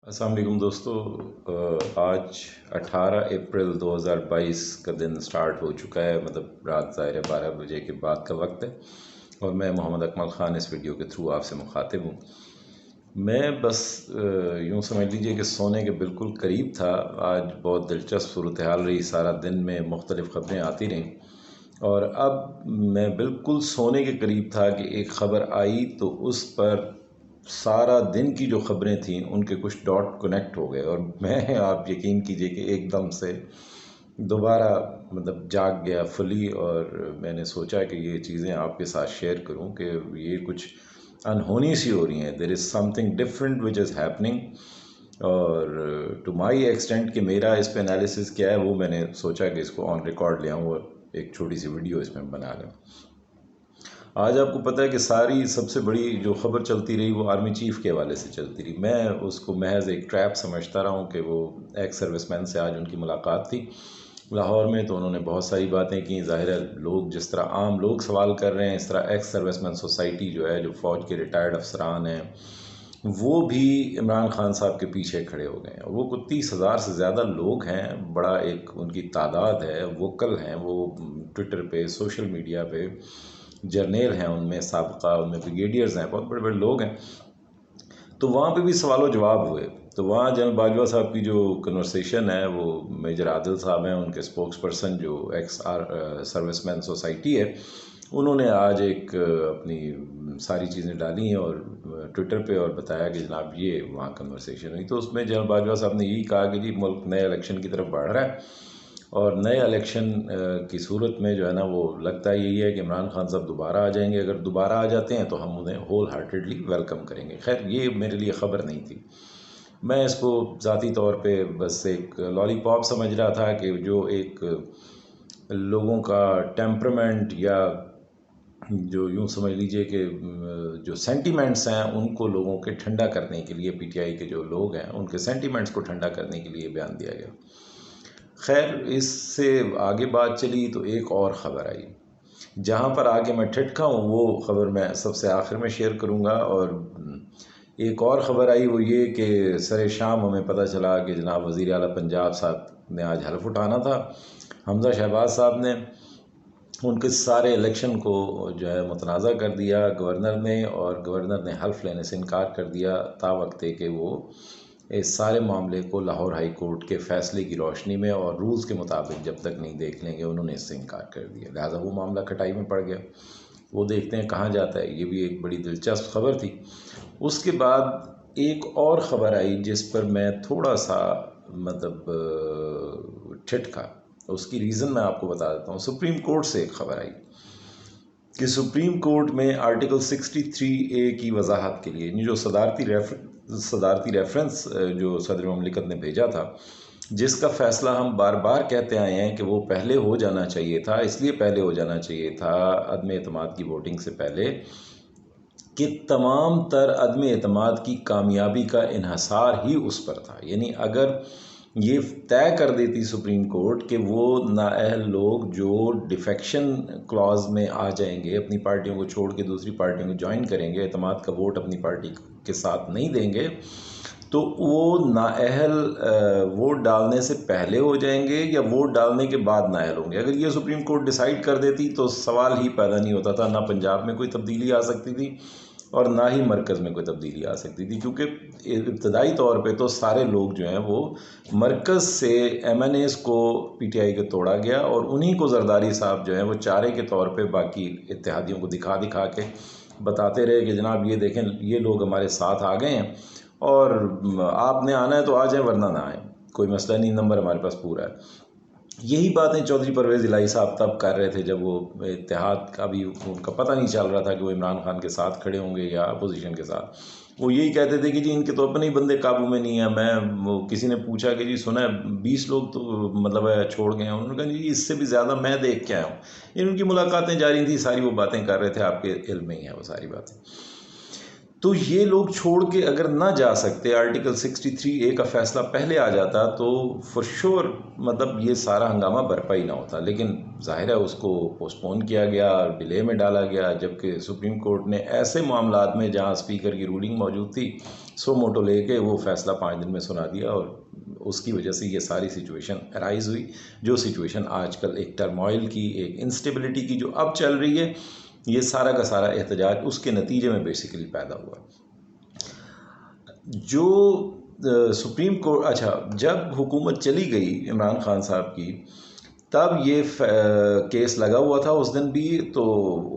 अस्सलाम वालेकुम दोस्तों। आज 18 अप्रैल 2022 का दिन स्टार्ट हो चुका है। मतलब रात ज़ाहिर है 12 बजे के बाद का वक्त है और मैं मोहम्मद अकमल ख़ान इस वीडियो के थ्रू आपसे मुखातिब हूँ। मैं बस यूँ समझ लीजिए कि सोने के बिल्कुल करीब था। आज बहुत दिलचस्प सूरत हाल रही, सारा दिन में मुख्तलिफ़ ख़बरें आती रहीं और अब मैं बिल्कुल सोने के करीब था कि एक ख़बर आई तो उस पर सारा दिन की जो ख़बरें थीं उनके कुछ डॉट कनेक्ट हो गए और मैं आप यकीन कीजिए कि एकदम से दोबारा मतलब जाग गया फुली। और मैंने सोचा कि ये चीज़ें आपके साथ शेयर करूं कि ये कुछ अनहोनी सी हो रही हैं। There is something different which is happening. और टू माई एक्सटेंट कि मेरा इस पे एनालिसिस क्या है वो मैंने सोचा कि इसको ऑन रिकॉर्ड ले आऊँ और एक छोटी सी वीडियो इसमें बना लें। आज आपको पता है कि सारी सबसे बड़ी जो ख़बर चलती रही वो आर्मी चीफ़ के हवाले से चलती रही। मैं उसको महज एक ट्रैप समझता रहा हूँ कि वो एक्स सर्विसमैन से आज उनकी मुलाकात थी लाहौर में, तो उन्होंने बहुत सारी बातें की। ज़ाहिर है लोग जिस तरह आम लोग सवाल कर रहे हैं, इस तरह एक्स सर्विसमैन सोसाइटी जो है, जो फ़ौज के रिटायर्ड अफसरान हैं, वो भी इमरान खान साहब के पीछे खड़े हो गए हैं। वो कुछ 30,000 से ज़्यादा लोग हैं, बड़ा एक उनकी तादाद है, वोकल हैं वो ट्विटर पे, सोशल मीडिया पे। जर्नेल हैं उनमें, साबका उनमें ब्रिगेडियर्स हैं, बहुत बड़े बड़े लोग हैं। तो वहाँ पे भी सवाल व जवाब हुए। तो वहाँ जनरल बाजवा साहब की जो कन्वर्सेशन है वो मेजर आदिल साहब हैं, उनके स्पोक्स पर्सन जो एक्स आर सर्विसमैन सोसाइटी है, उन्होंने आज एक अपनी सारी चीज़ें डाली हैं और ट्विटर पे और बताया कि जनाब ये वहाँ कन्वर्सेशन हुई। तो उसमें जनरल बाजवा साहब ने यही कहा कि जी मुल्क नए इलेक्शन की तरफ बढ़ रहा है और नए इलेक्शन की सूरत में जो है ना वो लगता यही है कि इमरान खान साहब दोबारा आ जाएंगे। अगर दोबारा आ जाते हैं तो हम उन्हें होल हार्टेडली वेलकम करेंगे। खैर ये मेरे लिए ख़बर नहीं थी, मैं इसको ज़ाती तौर पे बस एक लॉलीपॉप समझ रहा था कि जो एक लोगों का टेम्परामेंट या जो यूँ समझ लीजिए कि जो सेंटिमेंट्स हैं उनको लोगों के ठंडा करने के लिए, पीटीआई के जो लोग हैं उनके सेंटिमेंट्स को ठंडा करने के लिए बयान दिया गया। खैर इससे आगे बात चली तो एक और ख़बर आई, जहाँ पर आगे मैं ठिठका हूँ वो ख़बर मैं सबसे आखिर में शेयर करूँगा। और एक और ख़बर आई वो ये कि सरे शाम हमें पता चला कि जनाब वज़ीर आला पंजाब साहब ने आज हल्फ़ उठाना था। हमज़ा शहबाज साहब ने उनके सारे इलेक्शन को जो है मुतनाज़ा कर दिया गवर्नर ने, और गवर्नर ने हल्फ़ लेने से इनकार कर दिया तावक्ते कि वो इस सारे मामले को लाहौर हाई कोर्ट के फ़ैसले की रोशनी में और रूल्स के मुताबिक जब तक नहीं देख लेंगे, उन्होंने इससे इनकार कर दिया। लिहाजा वो मामला खटाई में पड़ गया। वो देखते हैं कहाँ जाता है। ये भी एक बड़ी दिलचस्प ख़बर थी। उसके बाद एक और ख़बर आई जिस पर मैं थोड़ा सा मतलब ठिठका। उसकी रीज़न मैं आपको बता देता हूँ। सुप्रीम कोर्ट से एक ख़बर आई कि सुप्रीम कोर्ट में आर्टिकल 63A की वजाहत के लिए जो सदारती रेफरेंस जो सदर ममलिकत ने भेजा था, जिसका फ़ैसला हम बार बार कहते आए हैं कि वो पहले हो जाना चाहिए था। इसलिए पहले हो जाना चाहिए था अदम एतमाद की वोटिंग से पहले कि तमाम तर अदम एतमाद की कामयाबी का इन्हसार ही उस पर था। यानी अगर ये तय कर देती सुप्रीम कोर्ट कि वो नाअहल लोग जो डिफेक्शन क्लॉज में आ जाएंगे, अपनी पार्टियों को छोड़ के दूसरी पार्टियों को ज्वाइन करेंगे, एतमाद का वोट अपनी पार्टी के साथ नहीं देंगे, तो वो नाअहल वोट डालने से पहले हो जाएंगे या वोट डालने के बाद नाअहल होंगे। अगर ये सुप्रीम कोर्ट डिसाइड कर देती तो सवाल ही पैदा नहीं होता था। ना पंजाब में कोई तब्दीली आ सकती थी और ना ही मरकज़ में कोई तब्दीली आ सकती थी, क्योंकि इब्तदाई तौर पे तो सारे लोग जो हैं वो मरकज़ से MNAs को PTI के तोड़ा गया और उन्हीं को जरदारी साहब जो हैं वो चारे के तौर पे बाकी इत्तेहादियों को दिखा दिखा के बताते रहे कि जनाब ये देखें ये लोग हमारे साथ आ गए हैं और आपने आना है तो आ जाएं वरना ना आएँ, कोई मसला नहीं, नंबर हमारे पास पूरा है। यही बातें चौधरी परवेज़ इलाही साहब तब कर रहे थे जब वो इत्तेहाद का भी उनका पता नहीं चल रहा था कि वो इमरान खान के साथ खड़े होंगे या अपोजिशन के साथ। वो यही कहते थे कि जी इनके तो अपने ही बंदे काबू में नहीं है। वो किसी ने पूछा कि जी सुना है 20 लोग तो मतलब है छोड़ गए हैं। उन्होंने कहा जी इससे भी ज़्यादा मैं देख के आया हूँ। इन उनकी मुलाकातें जारी थी, सारी वो बातें कर रहे थे, आपके इल्म में ही है वो सारी बातें। तो ये लोग छोड़ के अगर ना जा सकते, आर्टिकल 63A का फ़ैसला पहले आ जाता तो फॉर श्योर मतलब ये सारा हंगामा बरपा ही ना होता। लेकिन ज़ाहिर है उसको पोस्टपोन किया गया, डिले में डाला गया, जबकि सुप्रीम कोर्ट ने ऐसे मामलात में जहाँ स्पीकर की रूलिंग मौजूद थी, सो मोटो लेके वो फ़ैसला 5 दिन में सुना दिया और उसकी वजह से ये सारी सिचुएशन अराइज़ हुई, जो सिचुएशन आजकल एक टर्मोइल की, एक इंस्टेबिलिटी की जो अब चल रही है, ये सारा का सारा एहतजाज उसके नतीजे में बेसिकली पैदा हुआ। जो सुप्रीम कोर्ट, अच्छा, जब हुकूमत चली गई इमरान खान साहब की, तब ये केस लगा हुआ था उस दिन भी। तो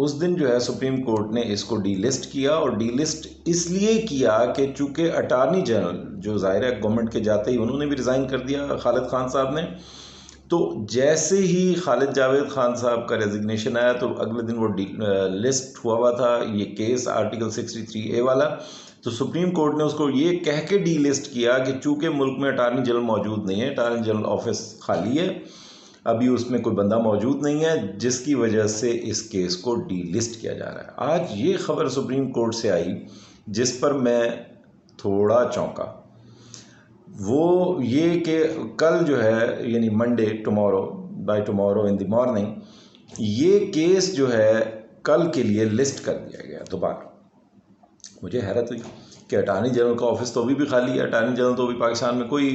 उस दिन जो है सुप्रीम कोर्ट ने इसको डीलिस्ट किया, और डीलिस्ट इसलिए किया कि चूँकि अटार्नी जनरल, जो ज़ाहिर है गवर्नमेंट के जाते ही उन्होंने भी रिज़ाइन कर दिया, खालिद खान साहब ने। तो जैसे ही खालिद जावेद खान साहब का रेजिग्नेशन आया तो अगले दिन वो लिस्ट हुआ था ये केस आर्टिकल 63A वाला। तो सुप्रीम कोर्ट ने उसको ये कह के डीलिस्ट किया कि चूँकि मुल्क में अटार्नी जनरल मौजूद नहीं है, अटार्नी जनरल ऑफिस खाली है, अभी उसमें कोई बंदा मौजूद नहीं है, जिसकी वजह से इस केस को डीलिस्ट किया जा रहा है। आज ये खबर सुप्रीम कोर्ट से आई जिस पर मैं थोड़ा चौंका, वो ये कि कल जो है, यानी Monday, by tomorrow in the morning, ये केस जो है कल के लिए लिस्ट कर दिया गया दोबारा। मुझे हैरत हुई कि अटार्नी जनरल का ऑफिस तो अभी भी खाली है, अटार्नी जनरल तो अभी पाकिस्तान में कोई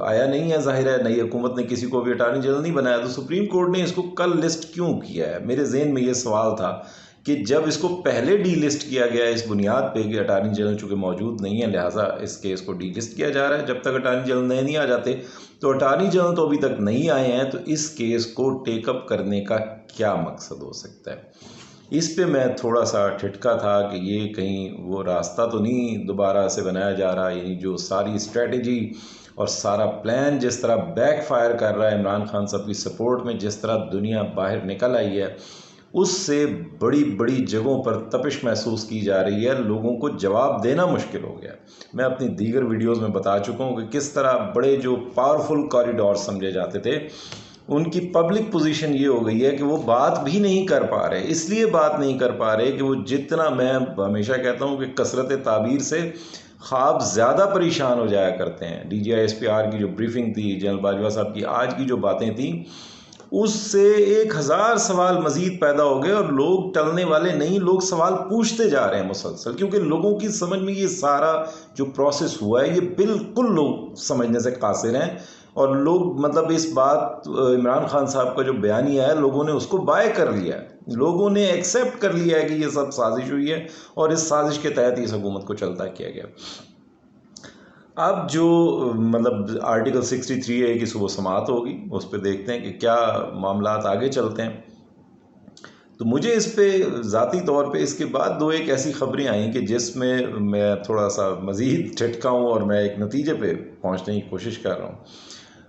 आया नहीं है, जाहिर है नई हुकूमत ने किसी को भी अटार्नी जनरल नहीं बनाया, तो सुप्रीम कोर्ट ने इसको कल लिस्ट क्यों किया है? मेरे जहन में ये सवाल था कि जब इसको पहले डी लिस्ट किया गया इस बुनियाद पे कि अटार्नी जनरल चूँकि मौजूद नहीं है, लिहाजा इस केस को डी लिस्ट किया जा रहा है, जब तक अटार्नी जनरल नए नहीं आ जाते। तो अटार्नी जनरल तो अभी तक नहीं आए हैं, तो इस केस को टेकअप करने का क्या मकसद हो सकता है? इस पे मैं थोड़ा सा ठिठका था कि ये कहीं वो रास्ता तो नहीं दोबारा से बनाया जा रहा, यानी जो सारी स्ट्रेटजी और सारा प्लान जिस तरह बैकफायर कर रहा है इमरान खान साहब की सपोर्ट में, जिस तरह दुनिया बाहर निकल आई है, उससे बड़ी बड़ी जगहों पर तपिश महसूस की जा रही है, लोगों को जवाब देना मुश्किल हो गया। मैं अपनी दीगर वीडियोस में बता चुका हूँ कि किस तरह बड़े जो पावरफुल कॉरिडोर समझे जाते थे, उनकी पब्लिक पोजीशन ये हो गई है कि वो बात भी नहीं कर पा रहे। इसलिए बात नहीं कर पा रहे कि वो जितना, मैं हमेशा कहता हूँ कि कसरत ताबीर से ख्वाब ज़्यादा परेशान हो जाया करते हैं। DGISPR की जो ब्रीफिंग थी जनरल बाजवा साहब की, आज की जो बातें थी, उससे 1000 सवाल मज़ीद पैदा हो गए और लोग टलने वाले नहीं, लोग सवाल पूछते जा रहे हैं मुसलसल, क्योंकि लोगों की समझ में ये सारा जो प्रोसेस हुआ है ये बिल्कुल लोग समझने से कासिर हैं। और लोग, मतलब इस बात, इमरान खान साहब का जो बयानिया है, लोगों ने उसको बाय कर लिया है, लोगों ने एक्सेप्ट कर लिया है कि ये सब साजिश हुई है और इस साजिश के तहत इस हुकूमत को चलता किया गया। अब जो मतलब आर्टिकल 63A की सुबह समाअत होगी, उस पर देखते हैं कि क्या मामला आगे चलते हैं। तो मुझे इस पे ज़ाती तौर पे इसके बाद दो एक ऐसी खबरें आई कि जिसमें मैं थोड़ा सा मज़ीद ठिठका हूँ और मैं एक नतीजे पे पहुँचने की कोशिश कर रहा हूँ।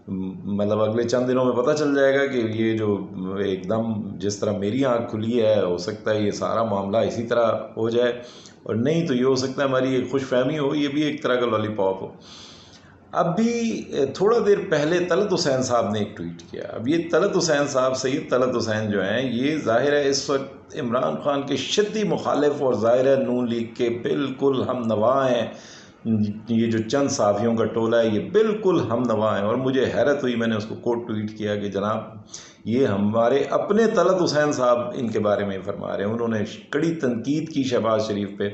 मतलब अगले चंद दिनों में पता चल जाएगा कि ये जो एकदम जिस तरह मेरी आँख खुली है, हो सकता है ये सारा मामला इसी तरह हो जाए, और नहीं तो ये हो सकता है हमारी एक खुशफहमी हो, ये भी एक तरह का लॉलीपॉप हो। अभी थोड़ा देर पहले तलत हुसैन साहब ने एक ट्वीट किया। अब ये तलत हुसैन साहब, सैयद तलत हुसैन जो हैं, ये ज़ाहिर है इस वक्त इमरान खान के शिद्दी मुखालिफ, और ज़ाहिर है नून लीग के बिल्कुल हम नवा हैं। ये जो चंद साफियों का टोला है ये बिल्कुल हम नवा है। और मुझे हैरत हुई, मैंने उसको कोट ट्वीट किया कि जनाब ये हमारे अपने तलत हुसैन साहब इनके बारे में फरमा रहे हैं। उन्होंने कड़ी तनकीद की शहबाज शरीफ पे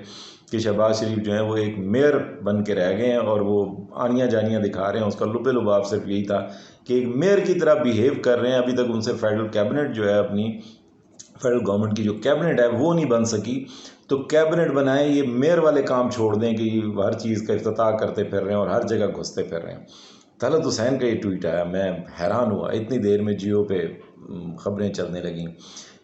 कि शहबाज शरीफ जो है वो एक मेयर बन के रह गए हैं और वो आनियाँ जानियाँ दिखा रहे हैं। उसका लुबे लुबाब सिर्फ यही था कि एक मेयर की तरह बिहेव कर रहे हैं। अभी तक उनसे फेडरल कैबिनेट जो है, अपनी फेडरल गवर्नमेंट की जो कैबिनेट है वो नहीं बन सकी, तो कैबिनेट बनाए, ये मेयर वाले काम छोड़ दें कि हर चीज़ का इफ्तिताह करते फिर रहे हैं और हर जगह घुसते फिर रहे हैं। तलत हुसैन का ये ट्वीट आया, मैं हैरान हुआ। इतनी देर में जियो पे ख़बरें चलने लगीं।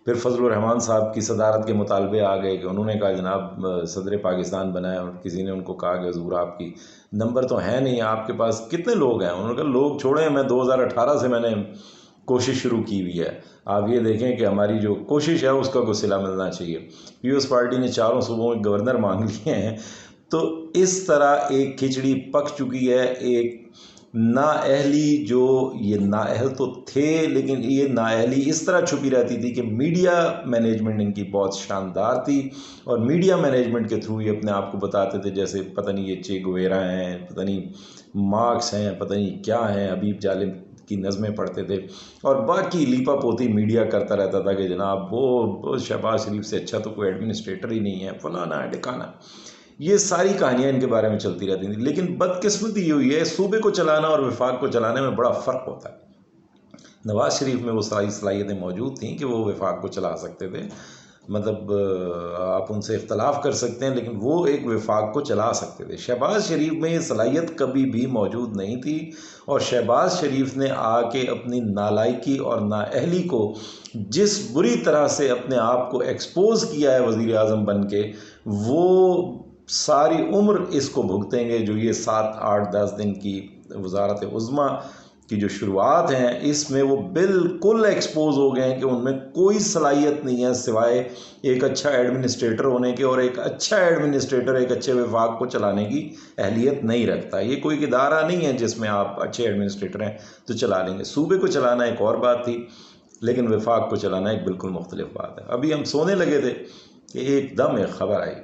फिर फजलुर रहमान साहब की सदारत के मुतालबे आ गए कि उन्होंने कहा जनाब सदर पाकिस्तान बनाए, और किसी ने उनको कहा कि हुजूर आपकी नंबर तो है नहीं, आपके पास कितने लोग हैं? उन्होंने कहा लोग छोड़ें, मैं 2018 से मैंने कोशिश शुरू की हुई है। आप ये देखें कि हमारी जो कोशिश है उसका कोई सिला मिलना चाहिए। पीपल्स पार्टी ने 4 सूबों में गवर्नर मांग लिए हैं। तो इस तरह एक खिचड़ी पक चुकी है। एक नाअहली, जो ये नाअहल तो थे, लेकिन ये नाअहली इस तरह छुपी रहती थी कि मीडिया मैनेजमेंट इनकी बहुत शानदार थी, और मीडिया मैनेजमेंट के थ्रू ये अपने आप को बताते थे जैसे पता नहीं ये चे गुवेरा हैं, पता नहीं मार्क्स हैं, पता नहीं क्या हैं, हबीब जालिम की नज़में पढ़ते थे, और बाकी लीपा पोती मीडिया करता रहता था कि जनाब वो शहबाज शरीफ से अच्छा तो कोई एडमिनिस्ट्रेटर ही नहीं है, फलाना है ढिकाना। ये सारी कहानियाँ इनके बारे में चलती रहती थी। लेकिन बदकिस्मती ये हुई है, सूबे को चलाना और वफाक को चलाने में बड़ा फ़र्क होता है। नवाज शरीफ में वो सारी सलाहियतें मौजूद थी कि वो वफाक को चला सकते थे, मतलब आप उनसे इख्तलाफ कर सकते हैं लेकिन वो एक वफाक को चला सकते थे। शहबाज शरीफ में ये सलाहियत कभी भी मौजूद नहीं थी और शहबाज शरीफ ने आके अपनी नालायकी और नाअहली को जिस बुरी तरह से अपने आप को एक्सपोज किया है वज़ीर आज़म बन के, वो सारी उम्र इसको भुगतेंगे। जो ये 7-8-10 दिन की वज़ारत उज़्मा की जो शुरुआत हैं, इसमें वो बिल्कुल एक्सपोज हो गए हैं कि उनमें कोई सलाहियत नहीं है सिवाय एक अच्छा एडमिनिस्ट्रेटर होने के, और एक अच्छा एडमिनिस्ट्रेटर एक अच्छे वफाक को चलाने की अहलियत नहीं रखता। ये कोई इदारा नहीं है जिसमें आप अच्छे एडमिनिस्ट्रेटर हैं तो चला लेंगे। सूबे को चलाना एक और बात थी, लेकिन वफाक को चलाना एक बिल्कुल मुख्तलिफ बात है। अभी हम सोने लगे थे कि एकदम एक ख़बर आई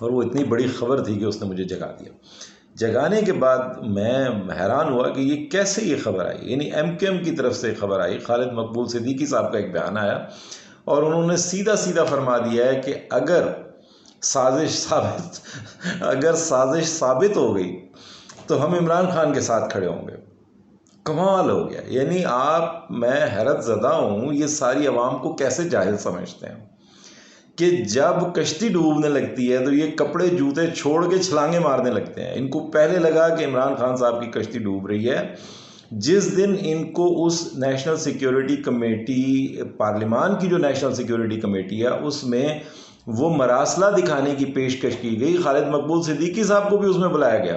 और वो इतनी बड़ी ख़बर थी कि उसने मुझे जगा दिया। जगाने के बाद मैं हैरान हुआ कि ये कैसे ये ख़बर आई। यानी MQM की तरफ से खबर आई, खालिद मकबूल सिद्दीकी साहब का एक बयान आया और उन्होंने सीधा सीधा फरमा दिया है कि अगर साजिश साबित हो गई तो हम इमरान खान के साथ खड़े होंगे। कमाल हो गया। यानी मैं हैरत ज़दा हूँ, ये सारी अवाम को कैसे जाहिल समझते हैं कि जब कश्ती डूबने लगती है तो ये कपड़े जूते छोड़ के छलांगे मारने लगते हैं। इनको पहले लगा कि इमरान खान साहब की कश्ती डूब रही है। जिस दिन इनको उस नेशनल सिक्योरिटी कमेटी, पार्लियामान की जो नेशनल सिक्योरिटी कमेटी है, उसमें वो मरासला दिखाने की पेशकश की गई, खालिद मकबूल सिद्दीकी साहब को भी उसमें बुलाया गया।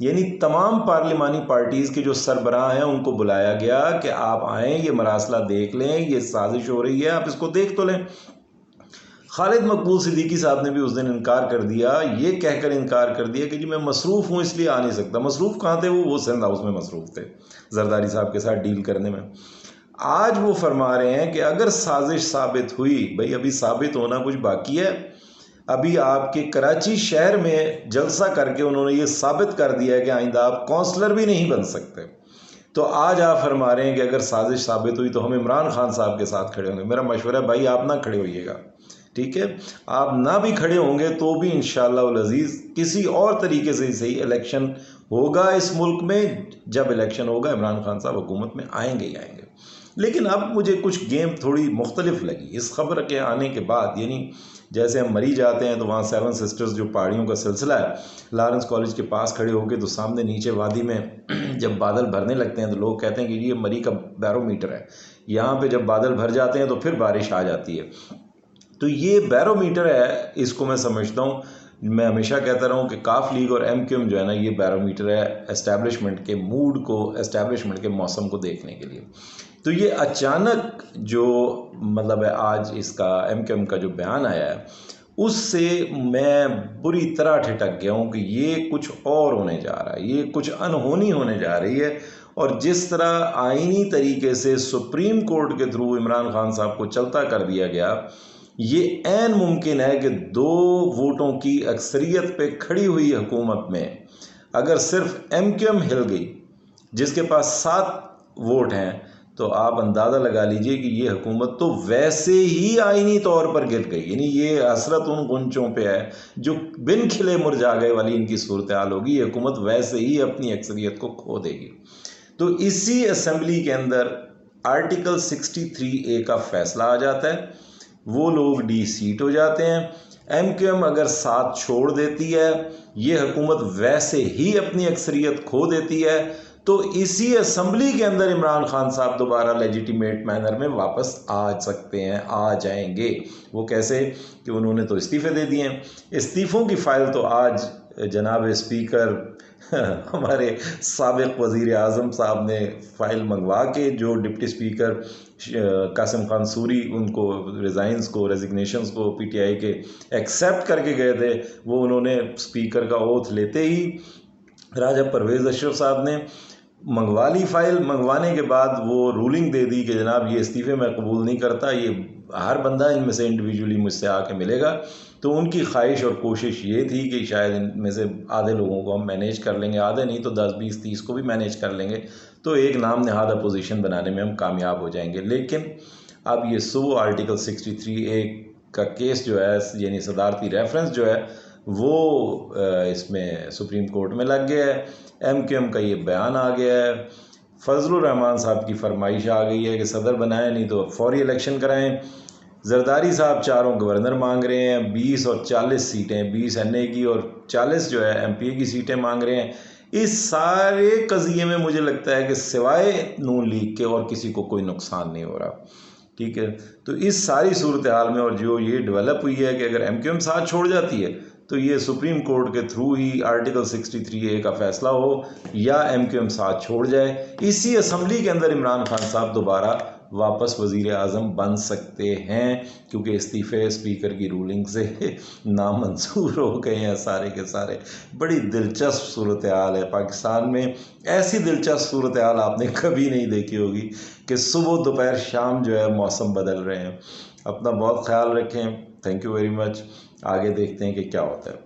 यानी तमाम पार्लिमानी पार्टीज़ के जो सरबराह हैं उनको बुलाया गया कि आप आएँ, ये मरासला देख लें, ये साजिश हो रही है, आप इसको देख तो लें। खालिद मकबूल सिद्दीकी साहब ने भी उस दिन इनकार कर दिया, ये कहकर इनकार कर दिया कि जी मैं मसरूफ़ हूँ इसलिए आ नहीं सकता। मसरूफ़ कहाँ थे वो सिंध हाउस में मसरूफ़ थे जरदारी साहब के साथ डील करने में। आज वो फरमा रहे हैं कि अगर साजिश साबित हुई, भाई अभी साबित होना कुछ बाकी है। अभी आपके कराची शहर में जलसा करके उन्होंने ये साबित कर दिया है कि आइंदा आप काउंसलर भी नहीं बन सकते। तो आज आप फरमा रहे हैं कि अगर साजिश साबित हुई तो हम इमरान खान साहब के साथ खड़े होंगे। मेरा मशवरा है भाई आप ना खड़े होइएगा, ठीक है। आप ना भी खड़े होंगे तो भी इंशाअल्लाह उल अज़ीज़ किसी और तरीके से सही इलेक्शन होगा इस मुल्क में। जब इलेक्शन होगा इमरान खान साहब हुकूमत में आएंगे ही आएंगे। लेकिन अब मुझे कुछ गेम थोड़ी मुख्तलिफ लगी इस खबर के आने के बाद। यानी जैसे हम मरी जाते हैं तो वहाँ 7 सिस्टर्स जो पहाड़ियों का सिलसिला है, लॉरेंस कॉलेज के पास खड़े होकर तो सामने नीचे वादी में जब बादल भरने लगते हैं तो लोग कहते हैं कि ये मरी का बैरोमीटर है। यहाँ पे जब बादल भर जाते हैं तो फिर बारिश आ जाती है। तो ये बैरोमीटर है, इसको मैं समझता हूँ। मैं हमेशा कहता रहा हूँ कि काफ लीग और MQM जो है ना, ये बैरोमीटर है एस्टैब्लिशमेंट के मूड को, एस्टैब्लिशमेंट के मौसम को देखने के लिए। तो ये अचानक जो मतलब है आज इसका MQM का जो बयान आया है, उससे मैं बुरी तरह ठिठक गया हूँ कि ये कुछ और होने जा रहा है, ये कुछ अनहोनी होने जा रही है। और जिस तरह आईनी तरीके से सुप्रीम कोर्ट के थ्रू इमरान खान साहब को चलता कर दिया गया, ये ऐन मुमकिन है कि 2 वोटों की अक्सरियत पे खड़ी हुई हुकूमत में अगर सिर्फ MQM हिल गई, जिसके पास 7 वोट हैं, तो आप अंदाज़ा लगा लीजिए कि ये हुकूमत तो वैसे ही आईनी तौर पर गिर गई। यानी ये हसरत उन गुंचों पे है जो बिन खिले मुरझा गए वाली इनकी सूरत हाल होगी। ये हुकूमत वैसे ही अपनी अक्सरियत को खो देगी। तो इसी असम्बली के अंदर आर्टिकल 63A का फैसला आ जाता है, वो लोग डी-सीट हो जाते हैं। MQM अगर साथ छोड़ देती है, ये हुकूमत वैसे ही अपनी अक्सरियत खो देती है। तो इसी असम्बली के अंदर इमरान खान साहब दोबारा लेजिटिमेट मैनर में वापस आ सकते हैं, आ जाएंगे। वो कैसे कि उन्होंने तो इस्तीफ़े दे दिए हैं। इस्तीफ़ों की फ़ाइल तो आज जनाब स्पीकर हमारे साबिक़ वज़ीर आज़म साहब ने फ़ाइल मंगवा के, जो डिप्टी स्पीकर कासिम खान सूरी उनको रिज़ाइंस को, रेजिग्नेशंस को PTI के एक्सेप्ट करके गए थे, वो उन्होंने स्पीकर का ओथ लेते ही राजा परवेज़ अशरफ साहब ने मंगवा ली फ़ाइल। मंगवाने के बाद वो रूलिंग दे दी कि जनाब ये इस्तीफ़े मैं कबूल नहीं करता, ये हर बंदा इनमें से इंडिविजुअली मुझसे आके मिलेगा। तो उनकी ख्वाहिश और कोशिश ये थी कि शायद इनमें से आधे लोगों को हम मैनेज कर लेंगे, आधे नहीं तो 10, 20, 30 को भी मैनेज कर लेंगे, तो एक नाम नहाद अपोजिशन बनाने में हम कामयाब हो जाएंगे। लेकिन अब ये आर्टिकल 63A का केस जो है, यानी सदारती रेफरेंस जो है, वो इसमें सुप्रीम कोर्ट में लग गया है। MQM का ये बयान आ गया है, फजलुर रहमान साहब की फरमाइश आ गई है कि सदर बनाएं नहीं तो फौरी इलेक्शन कराएं। जरदारी साहब चारों गवर्नर मांग रहे हैं, 20 और 40 सीटें, 20 NA की और 40 जो है MPA की सीटें मांग रहे हैं। इस सारे कज़िए में मुझे लगता है कि सिवाय नून लीग के और किसी को कोई नुकसान नहीं हो रहा। ठीक है, तो इस सारी सूरत हाल में और जो ये डेवलप हुई है कि अगर MQM साथ छोड़ जाती है तो ये सुप्रीम कोर्ट के थ्रू ही आर्टिकल 63A का फैसला हो या MQM साथ छोड़ जाए, इसी असम्बली के अंदर इमरान खान साहब दोबारा वापस वज़ीर आज़म बन सकते हैं, क्योंकि इस्तीफ़े स्पीकर की रूलिंग से नामंजूर हो गए हैं सारे के सारे। बड़ी दिलचस्प सूरत हाल है पाकिस्तान में। ऐसी दिलचस्प सूरत हाल आपने कभी नहीं देखी होगी कि सुबह दोपहर शाम जो है मौसम बदल रहे हैं। अपना बहुत ख्याल रखें। Thank you very much. आगे देखते हैं कि क्या होता है।